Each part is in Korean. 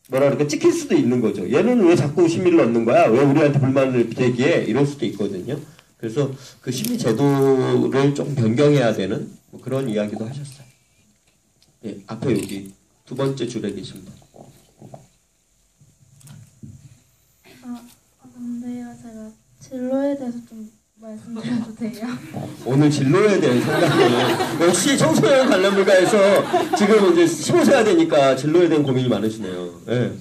뭐라 그럴까, 찍힐 수도 있는 거죠. 얘는 왜 자꾸 심의를 넣는 거야? 왜 우리한테 불만을 제기해? 이럴 수도 있거든요. 그래서 그 심의 제도를 좀 변경해야 되는 뭐 그런 이야기도 하셨어요. 예, 앞에 여기 두 번째 줄에 계신 분. 근데요, 제가 진로에 대해서 좀 말씀드려도 돼요? 오늘 진로에 대한 생각은 역시 청소년 관람불가에서 지금 이제 15세가 되니까 진로에 대한 고민이 많으시네요. 네.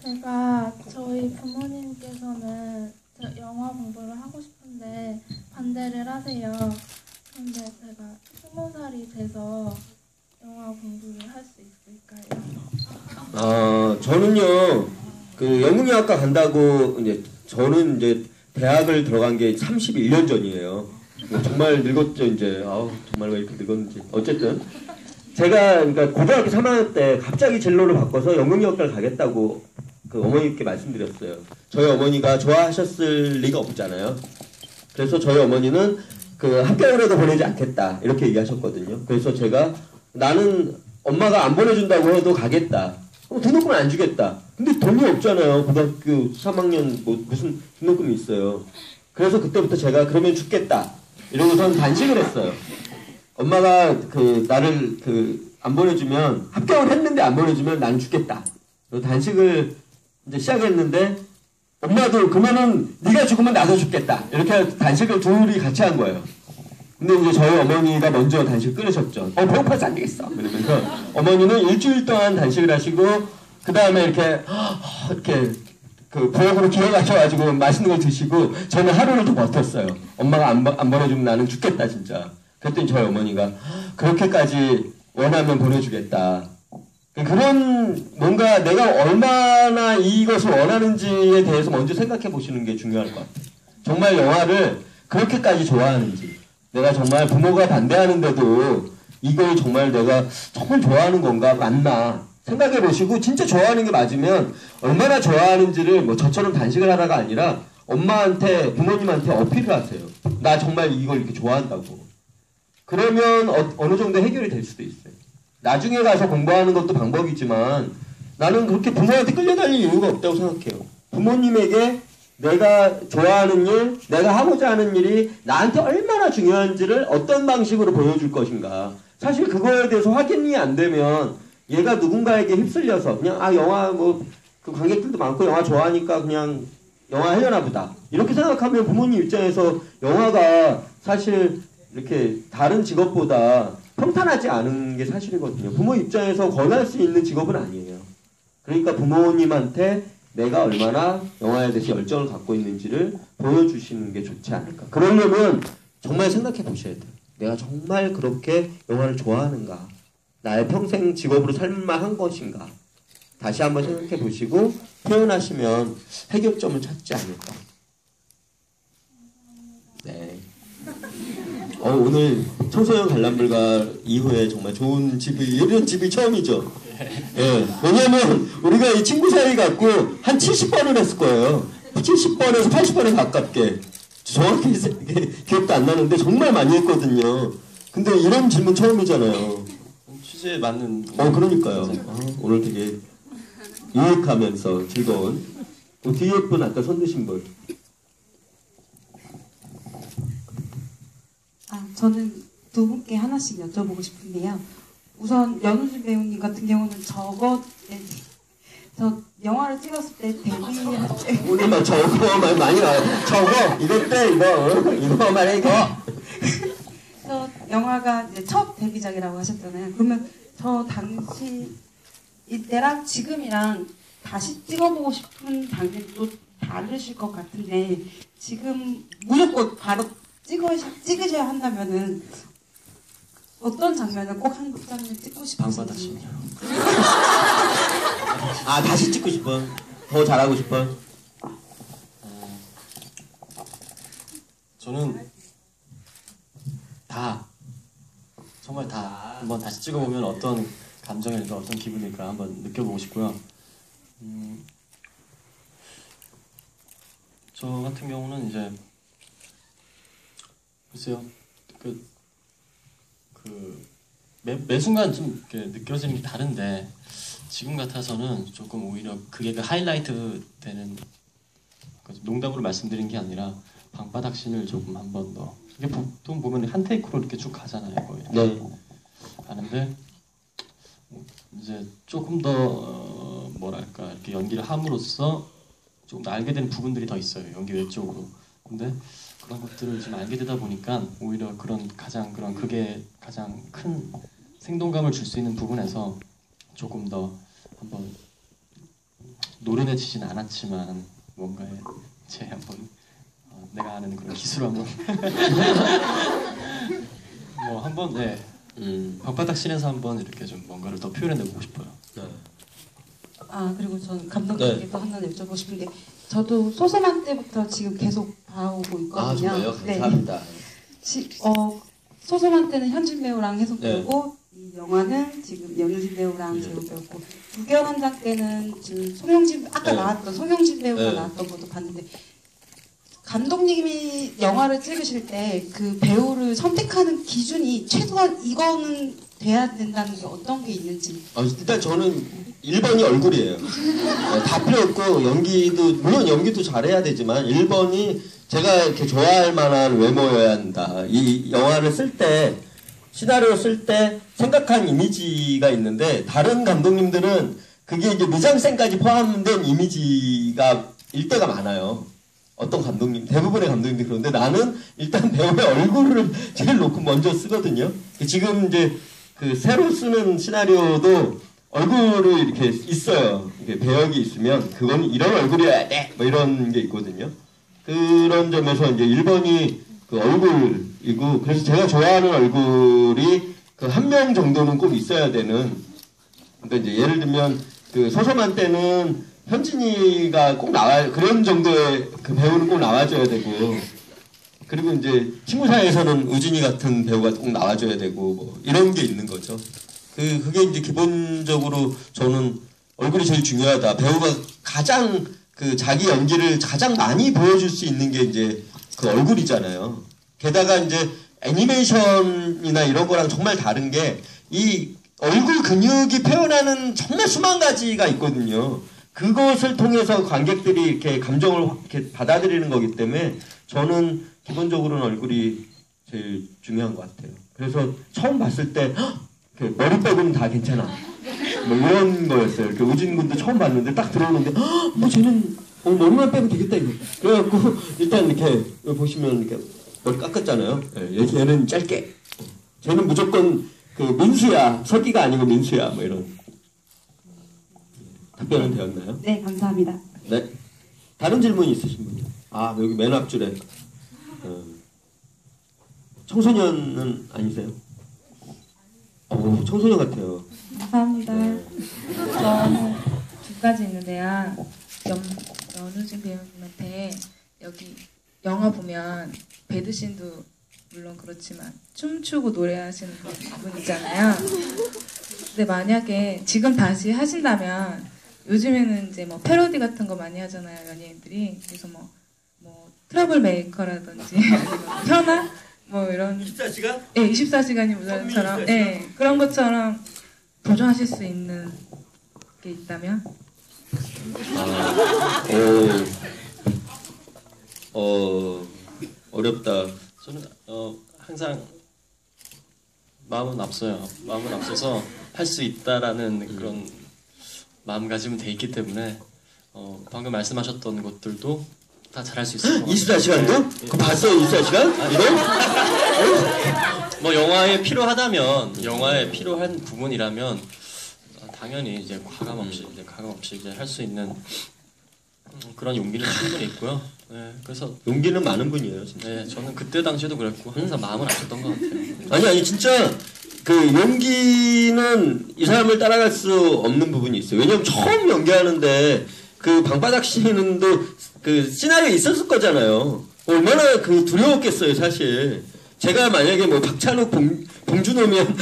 제가 저희 부모님께서는 영화 공부를 하고 싶은데 반대를 하세요. 근데 제가 20살이 돼서 영화 공부를 할 수 있을까요? 저는요, 그 영문학과 간다고 저는 이제 대학을 들어간 게 31년 전이에요. 정말 늙었죠, 이제. 정말 왜 이렇게 늙었는지. 어쨌든. 제가, 그러니까 고등학교 3학년 때 갑자기 진로를 바꿔서 연극영화과를 가겠다고 그 어머니께 말씀드렸어요. 저희 어머니가 좋아하셨을 리가 없잖아요. 그래서 저희 어머니는 그 합격을 해도 보내지 않겠다. 이렇게 얘기하셨거든요. 그래서 제가 나는 엄마가 안 보내준다고 해도 가겠다. 등록금 안 주겠다. 근데 돈이 없잖아요. 고등학교 3학년 무슨 등록금이 있어요. 그래서 그때부터 제가 그러면 죽겠다. 이러고선 단식을 했어요. 엄마가 나를 안 보내주면, 합격을 했는데 안 보내주면 난 죽겠다. 단식을 이제 시작했는데, 엄마도 그러면은 네가 죽으면 나도 죽겠다. 이렇게 단식을 둘이 같이 한 거예요. 근데 이제 저희 어머니가 먼저 단식을 끊으셨죠. 배고파서 안 되겠어. 그러면서 어머니는 일주일 동안 단식을 하시고, 그 다음에 이렇게 부엌으로 기어가셔가지고 맛있는 걸 드시고, 저는 하루를 더 버텼어요. 엄마가 안 보내주면 나는 죽겠다, 진짜. 그랬더니 저희 어머니가 그렇게까지 원하면 보내주겠다. 그런 뭔가 내가 얼마나 이것을 원하는지에 대해서 먼저 생각해 보시는 게 중요할 것 같아요. 정말 영화를 그렇게까지 좋아하는지, 내가 정말 부모가 반대하는데도 이걸 정말 내가 정말 좋아하는 건가, 맞나 생각해 보시고, 진짜 좋아하는 게 맞으면 얼마나 좋아하는지를 뭐 저처럼 단식을 하다가 아니라 엄마한테, 부모님한테 어필을 하세요. 나 정말 이걸 이렇게 좋아한다고. 그러면 어느 정도 해결이 될 수도 있어요. 나중에 가서 공부하는 것도 방법이지만 나는 그렇게 부모한테 끌려다닐 이유가 없다고 생각해요. 부모님에게 내가 좋아하는 일, 내가 하고자 하는 일이 나한테 얼마나 중요한지를 어떤 방식으로 보여줄 것인가. 사실 그거에 대해서 확인이 안 되면 얘가 누군가에게 휩쓸려서 그냥 영화 그 관객들도 많고 영화 좋아하니까 그냥 영화 하려나 보다. 이렇게 생각하면 부모님 입장에서 영화가 사실 이렇게 다른 직업보다 평탄하지 않은 게 사실이거든요. 부모 입장에서 권할 수 있는 직업은 아니에요. 그러니까 부모님한테 내가 얼마나 영화에 대해서 열정을 갖고 있는지를 보여주시는 게 좋지 않을까. 그러려면 정말 생각해 보셔야 돼요. 내가 정말 그렇게 영화를 좋아하는가. 나의 평생 직업으로 살만한 것인가. 다시 한번 생각해 보시고 표현하시면 해결점을 찾지 않을까. 네. 오늘 청소년 관람불가 이후에 정말 좋은 이런 집이 처음이죠. 예. 왜냐면 우리가 이 친구 사이 갖고 한 70번을 했을 거예요. 70번에서 80번에 가깝게. 정확히 기억도 안 나는데 정말 많이 했거든요. 근데 이런 질문 처음이잖아요. 취지에 맞는. 그러니까요. 오늘 되게 유익하면서 즐거운. 뒤에 분 아까 손 드신 분. 저는 두 분께 하나씩 여쭤보고 싶은데요. 우선 연우진 배우님 같은 경우는 저 영화를 찍었을 때 데뷔할 때 오늘만 저거 말 많이 나와요. 저거 이것 때 이거 말해 이거. 저 영화가 이제 첫 데뷔작이라고 하셨잖아요. 그러면 저 당시 이때랑 지금이랑 다시 찍어보고 싶은 장면이 또 다르실 것 같은데 지금 무조건 바로 찍으셔야 한다면은 어떤 장면을 꼭 한 장면 찍고 싶으신지. 다시 찍고 싶어. 더 잘하고 싶어. 저는 정말 한번 다시 찍어보면 어떤 감정일까, 어떤 기분일까 한번 느껴보고 싶고요. 저 같은 경우는 이제 글쎄요, 매 순간 좀 이렇게 느껴지는 게 다른데 지금 같아서는 조금 오히려 그게 그 하이라이트 되는 농담으로 말씀드린 게 아니라 방바닥 씬을 조금 한 번 더 이게 보통 보면 한 테이크로 이렇게 쭉 가잖아요 거의. 네. 가는데 이제 조금 더 뭐랄까 이렇게 연기를 함으로써 조금 더 알게 되는 부분들이 더 있어요 연기 외적으로. 근데 그런 것들을 좀 알게 되다 보니까 오히려 그게 가장 큰 생동감을 줄 수 있는 부분에서 조금 더 한번 노련해지진 않았지만 뭔가에 제 한번 내가 아는 그런 기술을 한번 뭐 한번 네 방바닥 씬에서 한번 이렇게 좀 뭔가를 더 표현해내고 싶어요. 네. 아 그리고 전 감독님께 또 하나 여쭤보고 싶은 게 저도 소설한 때부터 지금 계속 봐오고 있거든요. 아 정말요? 감사합니다. 소설한 때는 현진 배우랑 해석 배우고 이 영화는 지금 연우진 배우랑 재훈 배우고 두견원장 때는 지금 송영진 아까 나왔던 송영진 배우가 나왔던 것도 봤는데 감독님이 영화를 찍으실 때 그 배우를 선택하는 기준이 최소한 이거는 돼야 된다는 게 어떤 게 있는지. 일단 저는 1번이 얼굴이에요. 다 필요 없고 연기도 물론 연기도 잘해야 되지만 1번이 제가 이렇게 좋아할 만한 외모여야 한다. 이 영화를 쓸 때 시나리오 쓸 때 생각한 이미지가 있는데 다른 감독님들은 그게 이제 미장센까지 포함된 이미지가 일 때가 많아요. 어떤 감독님, 대부분의 감독님들이 그런데 나는 일단 배우의 얼굴을 제일 놓고 먼저 쓰거든요. 지금 이제 그 새로 쓰는 시나리오도 얼굴이 이렇게 있어요. 이게 배역이 있으면 그건 이런 얼굴이어야 돼. 뭐 이런 게 있거든요. 그런 점에서 이제 1번이 그 얼굴이고 그래서 제가 좋아하는 얼굴이 그 한 명 정도는 꼭 있어야 되는. 그러니까 이제 예를 들면 그 소서만 때는 현진이가 꼭 나와야 그런 정도의 그 배우는 꼭 나와줘야 되고 그리고 이제 친구 사이에서는 우진이 같은 배우가 꼭 나와줘야 되고 뭐 이런 게 있는 거죠. 그게 이제 기본적으로 저는 얼굴이 제일 중요하다. 배우가 가장 그 자기 연기를 가장 많이 보여줄 수 있는 게 이제 그 얼굴이잖아요. 게다가 이제 애니메이션이나 이런 거랑 정말 다른 게 이 얼굴 근육이 표현하는 정말 수만 가지가 있거든요. 그것을 통해서 관객들이 이렇게 감정을 이렇게 받아들이는 거기 때문에 저는 기본적으로는 얼굴이 제일 중요한 것 같아요. 그래서 처음 봤을 때 머리 빼고는 다 괜찮아. 뭐 이런 거였어요. 이렇게 우진 군도 처음 봤는데 딱 들어오는데 뭐 쟤는 머리만 빼고 되겠다 이거. 그래갖고 일단 이렇게 보시면 이렇게 머리 깎았잖아요. 얘는 짧게. 쟤는 무조건 그 민수야. 석기가 아니고 민수야. 뭐 이런. 답변은 되었나요? 네, 감사합니다. 네. 다른 질문 있으신 분? 여기 맨 앞줄에. 청소년은 아니세요? 청소년 같아요. 감사합니다. 네. 저는 두 가지 있는데요. 연우진 배우님한테 여기 영화 보면 배드신도 물론 그렇지만 춤추고 노래하시는 부분 있잖아요. 근데 만약에 지금 다시 하신다면 요즘에는 이제 뭐 패러디 같은 거 많이 하잖아요 연예인들이. 그래서 뭐 트러블 메이커라든지 아니면 현아 뭐 이런 24시간? 네, 24시간이 무전처럼 네, 그런 것처럼 도전하실 수 있는 게 있다면? 어렵다. 저는 항상 마음은 앞서요. 마음은 앞서서 할 수 있다라는 그런 마음가짐은 돼 있기 때문에 방금 말씀하셨던 것들도 다 잘할 수 있을 것 같아요. 24시간도? 그거 봤어요 24시간? 이거? 뭐 영화에 필요하다면 영화에 필요한 부분이라면 당연히 이제 가감 없이 이제 할 수 있는 그런 용기는 충분히 있고요. 네, 그래서 용기는 많은 분이에요 진짜. 네, 저는 그때 당시에도 그랬고 항상 마음은 앞섰던 것 같아요. 아니 진짜 그 용기는 이 사람을 따라갈 수 없는 부분이 있어요. 왜냐면 처음 연기하는데 그 방바닥 씬도 그 시나리오에 있었을 거잖아요. 얼마나 그 두려웠겠어요 사실. 제가 만약에 뭐 박찬욱 봉준호면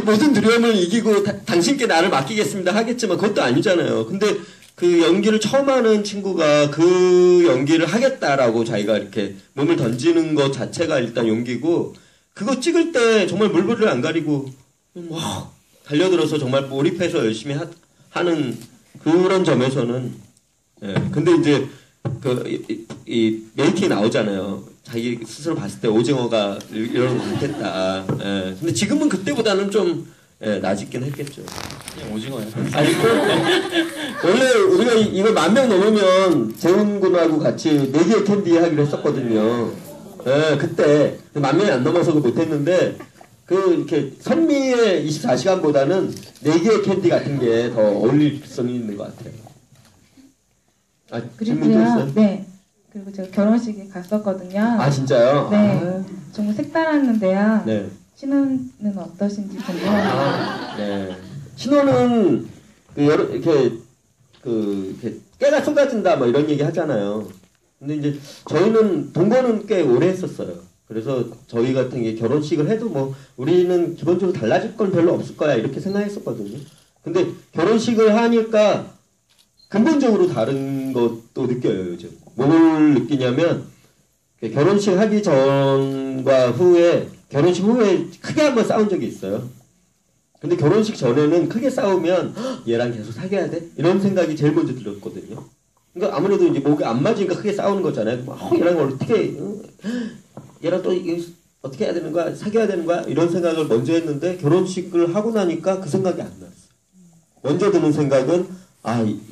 모든 두려움을 이기고 당신께 나를 맡기겠습니다 하겠지만 그것도 아니잖아요. 근데 그 연기를 처음 하는 친구가 그 연기를 하겠다라고 자기가 이렇게 몸을 던지는 것 자체가 일단 용기고 그거 찍을 때 정말 물불을 안 가리고 막 달려들어서 정말 몰입해서 열심히 하는 그런 점에서는 예. 근데 이제 이 메이킹이 나오잖아요. 자기 스스로 봤을 때 오징어가 이런 거 못했다. 예. 근데 지금은 그때보다는 좀 예, 나짓긴 했겠죠. 그냥 오징어야. 아니 원래 우리가 이걸 10,000명 넘으면 재훈 군하고 같이 4개의 캔디 하기로 했었거든요. 예, 그때 10,000명이 안 넘어서 못했는데 이렇게 선미의 24시간보다는 4개의 캔디 같은 게 더 어울릴성이 있는 것 같아요. 아, 질문 또 그리고요. 있어요? 네. 그리고 제가 결혼식에 갔었거든요. 아, 진짜요? 네. 정말 색달랐는데요. 네. 신혼은 어떠신지 궁금합니다. 아, 네. 신혼은 이렇게 깨가 쏟아진다 뭐 이런 얘기 하잖아요. 근데 이제 저희는 동거는 꽤 오래 했었어요. 그래서 저희 같은 게 결혼식을 해도 뭐 우리는 기본적으로 달라질 건 별로 없을 거야 이렇게 생각했었거든요. 근데 결혼식을 하니까 근본적으로 다른 것도 느껴요 요즘. 뭘 느끼냐면 결혼식 하기 전과 후에 결혼식 후에 크게 한번 싸운 적이 있어요. 근데 결혼식 전에는 크게 싸우면 얘랑 계속 사귀어야 돼? 이런 생각이 제일 먼저 들었거든요. 그러니까 아무래도 이제 목이 안 맞으니까 크게 싸우는 거잖아요. 얘랑 어떻게 얘랑 또 어떻게 해야 되는 거야? 사귀어야 되는 거야? 이런 생각을 먼저 했는데 결혼식을 하고 나니까 그 생각이 안 났어요. 먼저 드는 생각은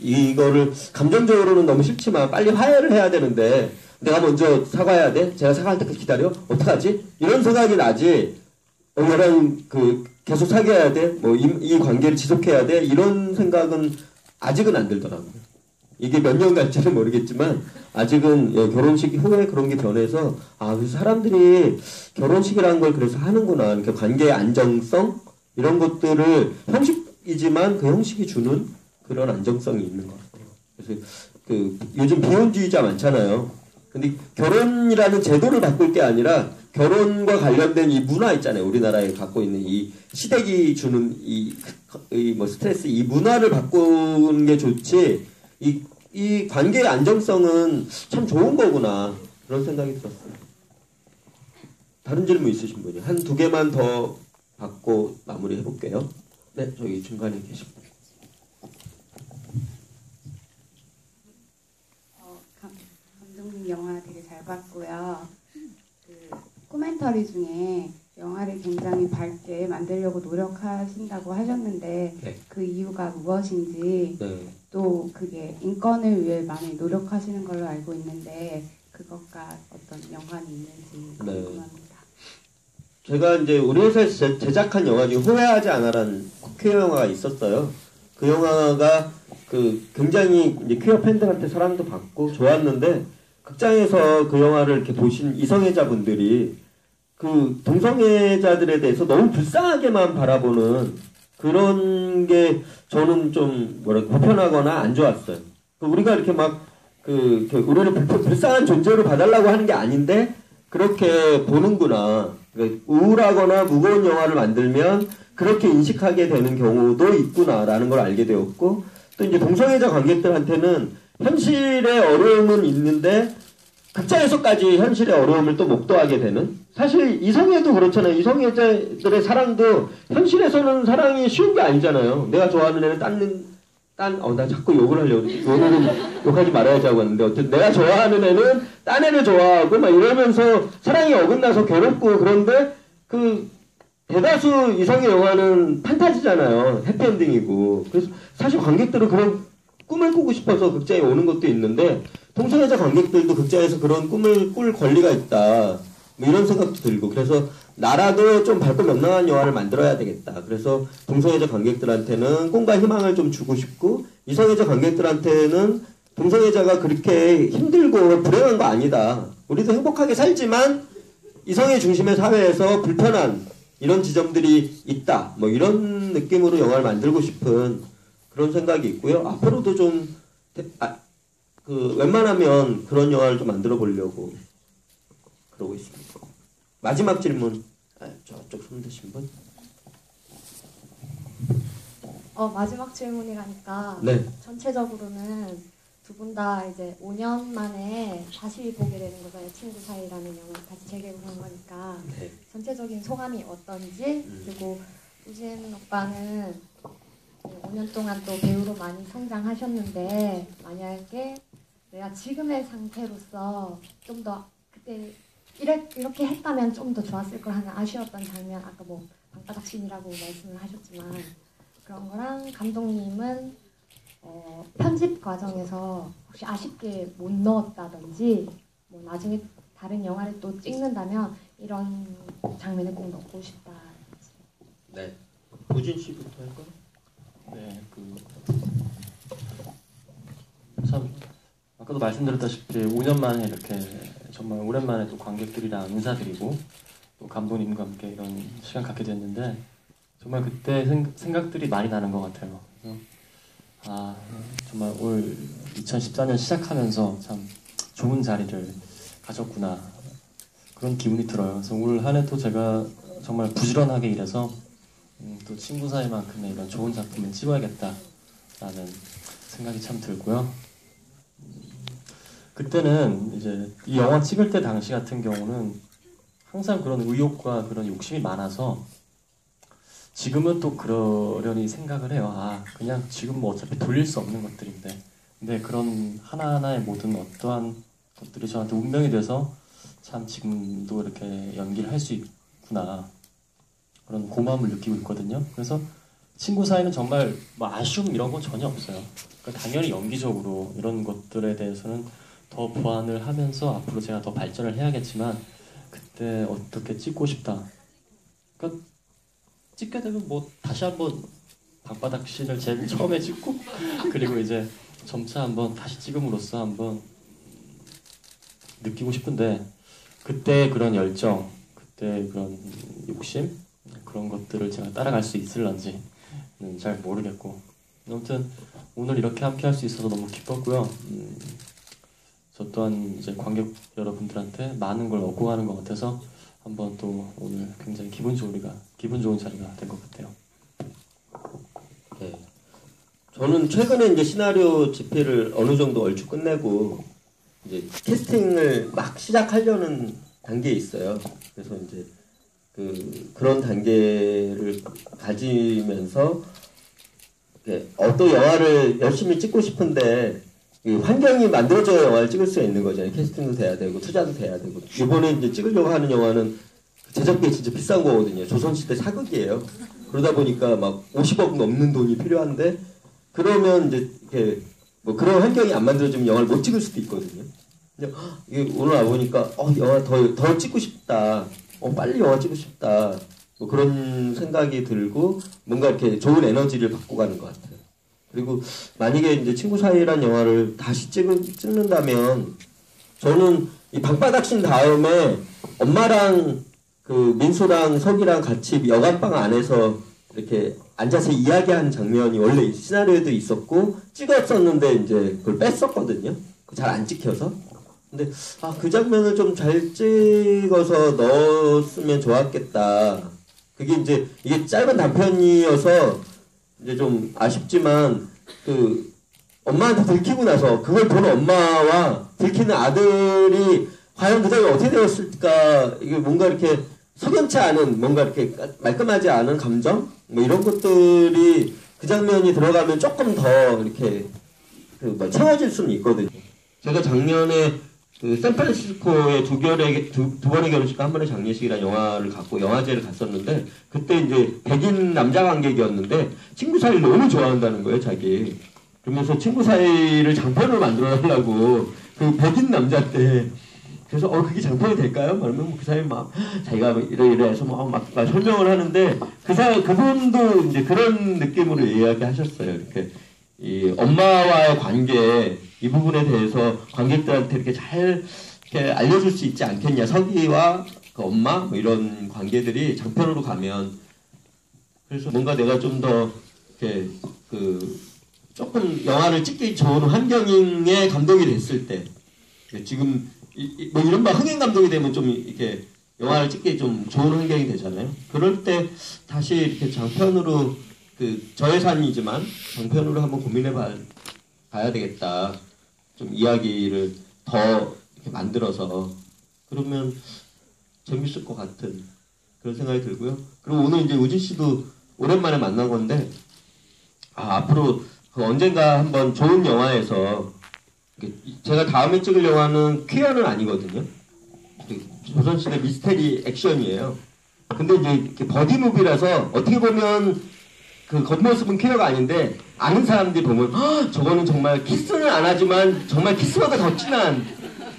이거를 감정적으로는 너무 싫지만 빨리 화해를 해야 되는데 내가 먼저 사과해야 돼? 제가 사과할 때까지 기다려? 어떡하지? 이런 생각이 나지. 얘랑 계속 사귀어야 돼? 뭐 이 관계를 지속해야 돼? 이런 생각은 아직은 안 들더라고요. 이게 몇 년 갈지는 모르겠지만 아직은 결혼식 후에 그런 게 변해서 그래서 사람들이 결혼식이라는 걸 그래서 하는구나. 그러니까 관계의 안정성 이런 것들을 형식이지만 그 형식이 주는 그런 안정성이 있는 것 같아요. 그래서 요즘 비혼주의자 많잖아요. 근데 결혼이라는 제도를 바꿀 게 아니라 결혼과 관련된 이 문화 있잖아요. 우리나라에 갖고 있는 이 시댁이 주는 뭐 스트레스 이 문화를 바꾸는 게 좋지. 이 관계의 안정성은 참 좋은 거구나. 그런 생각이 들었어요. 다른 질문 있으신 분이? 한 2개만 더 받고 마무리 해볼게요. 네, 저기 중간에 계신 분. 감독님 영화 되게 잘 봤고요. 코멘터리 중에 영화를 굉장히 밝게 만들려고 노력하신다고 하셨는데 네. 그 이유가 무엇인지 네. 또 그게 인권을 위해 많이 노력하시는 걸로 알고 있는데 그것과 어떤 연관이 있는지 네. 궁금합니다. 제가 이제 우리 회사에서 제작한 영화 중에 후회하지 않아라는 퀴어 영화가 있었어요. 그 영화가 굉장히 이제 퀴어 팬들한테 사랑도 받고 좋았는데 극장에서 그 영화를 이렇게 보신 이성애자분들이 동성애자들에 대해서 너무 불쌍하게만 바라보는 그런 게 저는 좀 불편하거나 안 좋았어요. 우리가 이렇게 우리를 불쌍한 존재로 봐달라고 하는 게 아닌데 그렇게 보는구나. 우울하거나 무거운 영화를 만들면 그렇게 인식하게 되는 경우도 있구나라는 걸 알게 되었고 또 이제 동성애자 관객들한테는 현실의 어려움은 있는데 극장에서까지 현실의 어려움을 또 목도하게 되는 사실 이성애도 그렇잖아요. 이성애자들의 사랑도 현실에서는 사랑이 쉬운 게 아니잖아요. 내가 좋아하는 애는 나 자꾸 욕을 하려고 오늘은 욕하지 말아야지 하고 왔는데 어쨌든 내가 좋아하는 애는 딴 애를 좋아하고 막 이러면서 사랑이 어긋나서 괴롭고 그런데 대다수 이성의 영화는 판타지잖아요. 해피엔딩이고. 그래서 사실 관객들은 그런 꿈을 꾸고 싶어서 극장에 오는 것도 있는데 동성애자 관객들도 극장에서 그런 꿈을 꿀 권리가 있다. 뭐 이런 생각도 들고 그래서 나라도 좀 밝고 명랑한 영화를 만들어야 되겠다. 그래서 동성애자 관객들한테는 꿈과 희망을 좀 주고 싶고 이성애자 관객들한테는 동성애자가 그렇게 힘들고 불행한 거 아니다. 우리도 행복하게 살지만 이성애 중심의 사회에서 불편한 이런 지점들이 있다. 뭐 이런 느낌으로 영화를 만들고 싶은 그런 생각이 있고요. 앞으로도 좀 웬만하면 그런 영화를 좀 만들어 보려고 그러고 있습니다. 마지막 질문. 저쪽 손 드신 분. 마지막 질문이라니까 네. 전체적으로는 두 분 다 이제 5년 만에 다시 보게 되는 거잖아요. 친구 사이라는 영화 다시 재개봉한 거니까 네. 전체적인 소감이 어떤지 그리고 우진 오빠는 5년 동안 또 배우로 많이 성장하셨는데 만약에 내가 지금의 상태로서 좀 더 그때 이렇게 했다면 좀 더 좋았을 걸 하는 아쉬웠던 장면 아까 뭐 방바닥신이라고 말씀을 하셨지만 그런 거랑 감독님은 편집 과정에서 혹시 아쉽게 못 넣었다든지 뭐 나중에 다른 영화를 또 찍는다면 이런 장면을 꼭 넣고 싶다. 네. 우진 씨부터 할까요? 네, 참 아까도 말씀드렸다시피 5년 만에 이렇게 정말 오랜만에 또 관객들이랑 인사드리고 또 감독님과 함께 이런 시간 갖게 됐는데 정말 그때 생각들이 많이 나는 것 같아요. 그래서 정말 올 2014년 시작하면서 참 좋은 자리를 가졌구나 그런 기분이 들어요. 그래서 올 한 해도 제가 정말 부지런하게 일해서 또 친구 사이만큼의 이런 좋은 작품을 찍어야겠다라는 생각이 참 들고요. 그때는 이제 이 영화 찍을 때 당시 같은 경우는 항상 그런 의욕과 그런 욕심이 많아서 지금은 또 그러려니 생각을 해요. 그냥 지금 뭐 어차피 돌릴 수 없는 것들인데 근데 그런 하나하나의 모든 어떠한 것들이 저한테 운명이 돼서 참 지금도 이렇게 연기를 할 수 있구나 그런 고마움을 느끼고 있거든요. 그래서 친구 사이는 정말 뭐 아쉬움 이런 건 전혀 없어요. 그러니까 당연히 연기적으로 이런 것들에 대해서는 더 보완을 하면서 앞으로 제가 더 발전을 해야겠지만 그때 어떻게 찍고 싶다. 그러니까 찍게 되면 뭐 다시 한번 방바닥 씬을 제일 처음에 찍고 그리고 이제 점차 한번 다시 찍음으로써 한번 느끼고 싶은데 그때 그런 열정, 그때 그런 욕심 그런 것들을 제가 따라갈 수 있을런지는 잘 모르겠고 아무튼 오늘 이렇게 함께 할 수 있어서 너무 기뻤고요. 저 또한 이제 관객 여러분들한테 많은 걸 얻고 가는 것 같아서 한번 또 오늘 굉장히 기분 좋은 자리가 된 것 같아요. 네. 저는 최근에 이제 시나리오 집필을 어느 정도 얼추 끝내고 이제 캐스팅을 막 시작하려는 단계에 있어요. 그래서 이제 그런 단계를 가지면서 어떤 영화를 열심히 찍고 싶은데 이 환경이 만들어져야 영화를 찍을 수가 있는 거잖아요. 캐스팅도 돼야 되고 투자도 돼야 되고 이번에 이제 찍으려고 하는 영화는 제작비 진짜 비싼 거거든요. 조선시대 사극이에요. 그러다 보니까 막 50억 넘는 돈이 필요한데 그러면 이제 이렇게 뭐 그런 환경이 안 만들어지면 영화를 못 찍을 수도 있거든요. 근데 이게 오늘 와보니까 영화 더 찍고 싶다. 빨리 영화 찍고 싶다. 뭐 그런 생각이 들고 뭔가 이렇게 좋은 에너지를 받고 가는 것 같아요. 그리고 만약에 이제 친구 사이란 영화를 다시 찍는다면 저는 이 방바닥신 다음에 엄마랑 민수랑 석이랑 같이 여관방 안에서 이렇게 앉아서 이야기하는 장면이 원래 시나리오에도 있었고 찍었었는데 이제 그걸 뺐었거든요. 잘 안 찍혀서. 근데 그 장면을 좀 잘 찍어서 넣었으면 좋았겠다. 그게 이제 이게 짧은 단편이어서 이제 좀 아쉽지만 엄마한테 들키고 나서 그걸 보는 엄마와 들키는 아들이 과연 그 다음에 어떻게 되었을까 이게 뭔가 이렇게 석연치 않은 뭔가 이렇게 말끔하지 않은 감정 뭐 이런 것들이 그 장면이 들어가면 조금 더 이렇게 채워질 수는 있거든요. 제가 작년에 샌프란시스코의 두 번의 결혼식과 한 번의 장례식이라는 영화를 갖고 영화제를 갔었는데 그때 이제 백인 남자 관객이었는데 친구 사이를 너무 좋아한다는 거예요, 자기. 그러면서 친구 사이를 장편으로 만들어 달라고 백인 남자 때 그래서 그게 장편이 될까요? 그러면 그 사람이 막 자기가 이래서 막 설명을 하는데 그분도 이제 그런 느낌으로 이야기하셨어요. 이렇게 이 엄마와의 관계 이 부분에 대해서 관객들한테 이렇게 잘 이렇게 알려줄 수 있지 않겠냐. 석이와 그 엄마 뭐 이런 관계들이 장편으로 가면 그래서 뭔가 내가 좀 더 이렇게 조금 영화를 찍기 좋은 환경에 감독이 됐을 때 지금 뭐 이런 흥행 감독이 되면 좀 이렇게 영화를 찍기 좀 좋은 환경이 되잖아요. 그럴 때 다시 이렇게 장편으로 저예산이지만 장편으로 한번 고민해 봐야 되겠다. 좀 이야기를 더 이렇게 만들어서 그러면 재밌을 것 같은 그런 생각이 들고요. 그리고 오늘 이제 우진 씨도 오랜만에 만난 건데 앞으로 그 언젠가 한번 좋은 영화에서 제가 다음에 찍을 영화는 퀴어는 아니거든요. 조선시대 미스테리 액션이에요. 근데 이제 이렇게 버디무비라서 어떻게 보면 그 겉모습은 퀴어가 아닌데 아는 사람들이 보면 저거는 정말 키스는 안 하지만 정말 키스보다 더 진한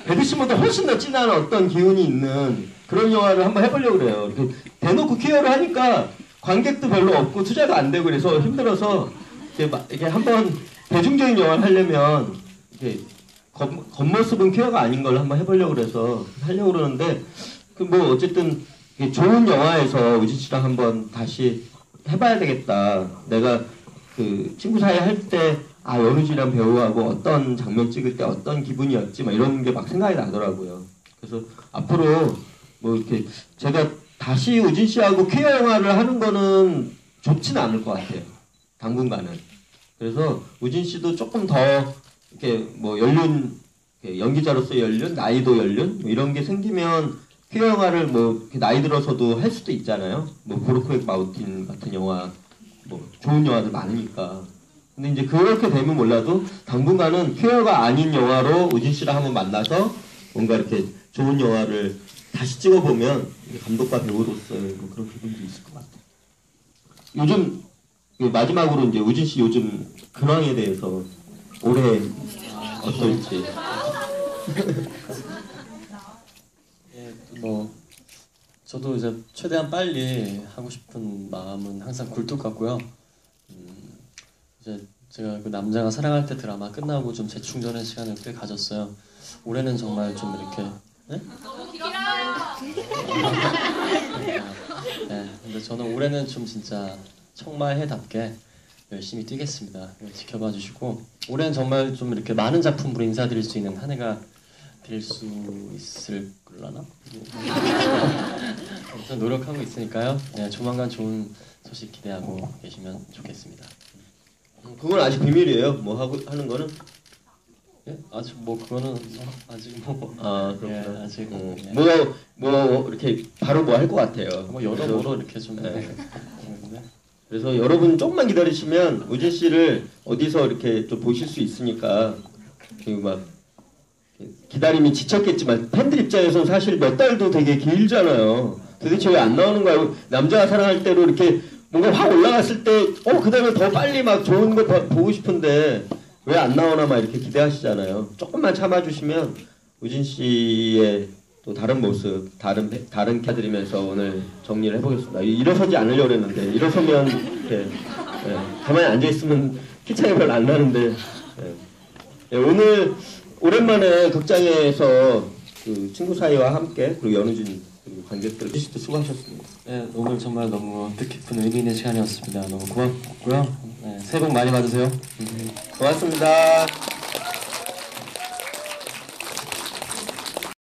배드신보다 훨씬 더 진한 어떤 기운이 있는 그런 영화를 한번 해보려고 그래요. 이렇게 대놓고 퀴어를 하니까 관객도 별로 없고 투자가 안 되고 그래서 힘들어서 이렇게 한번 대중적인 영화를 하려면 이렇게 겉모습은 퀴어가 아닌 걸 한번 해보려고 그래서 하려고 그러는데 그 뭐 어쨌든 좋은 영화에서 우진 씨랑 한번 다시 해봐야 되겠다. 내가 그 친구 사이 할 때 연우지란 배우하고 어떤 장면 찍을 때 어떤 기분이었지 막 이런 게 막 생각이 나더라고요. 그래서 앞으로 뭐 이렇게 제가 다시 우진 씨하고 퀴어 영화를 하는 거는 좋지는 않을 것 같아요. 당분간은. 그래서 우진 씨도 조금 더 이렇게 뭐 연기자로서 연륜, 나이도 연륜 뭐 이런 게 생기면 퀴어 영화를 뭐 이렇게 나이 들어서도 할 수도 있잖아요. 뭐 브로크백 마운틴 같은 영화, 뭐 좋은 영화들 많으니까. 근데 이제 그렇게 되면 몰라도 당분간은 퀴어가 아닌 영화로 우진 씨랑 한번 만나서 뭔가 이렇게 좋은 영화를 다시 찍어보면 감독과 배우로서 뭐 그런 기분도 있을 것 같아요. 요즘 마지막으로 이제 우진 씨 요즘 근황에 대해서 올해 어떨지. 뭐 저도 이제 최대한 빨리 하고 싶은 마음은 항상 굴뚝 같고요. 이제 제가 그 남자가 사랑할 때 드라마 끝나고 좀 재충전의 시간을 꽤 가졌어요. 올해는 정말 좀 이렇게 네? 네, 근데 저는 올해는 좀 진짜 청마해답게 열심히 뛰겠습니다. 지켜봐 주시고 올해는 정말 좀 이렇게 많은 작품으로 인사드릴 수 있는 한 해가 될 수 있을라나? 아무튼 노력하고 있으니까요. 네, 조만간 좋은 소식 기대하고 계시면 좋겠습니다. 그건 아직 비밀이에요. 뭐 하는 거는? 예? 아직 뭐 그거는 아직 뭐 그렇구나. 예, 아직 예. 뭐 이렇게 바로 뭐 할 것 같아요. 뭐 여러모로 이렇게 좀 네. 네. 그래서 여러분 조금만 기다리시면 우진 씨를 어디서 이렇게 좀 보실 수 있으니까 막 기다림이 지쳤겠지만 팬들 입장에서는 사실 몇 달도 되게 길잖아요. 도대체 왜 안 나오는 거야? 남자가 사랑할 때로 이렇게 뭔가 확 올라갔을 때 그 다음에 더 빨리 막 좋은 거 보고 싶은데 왜 안 나오나 막 이렇게 기대하시잖아요. 조금만 참아주시면 우진 씨의 또 다른 모습, 다른 캐드리면서 오늘 정리를 해보겠습니다. 일어서지 않으려고 했는데 일어서면 이렇게 가만히 앉아있으면 키차이 별로 안 나는데 오늘 오랜만에 극장에서 그 친구 사이와 함께 그리고 연우진 그리고 관객들 수고하셨습니다. 네, 오늘 정말 너무 뜻깊은 의미 있는 시간이었습니다. 너무 고맙고요. 네, 새해 복 많이 받으세요. 고맙습니다.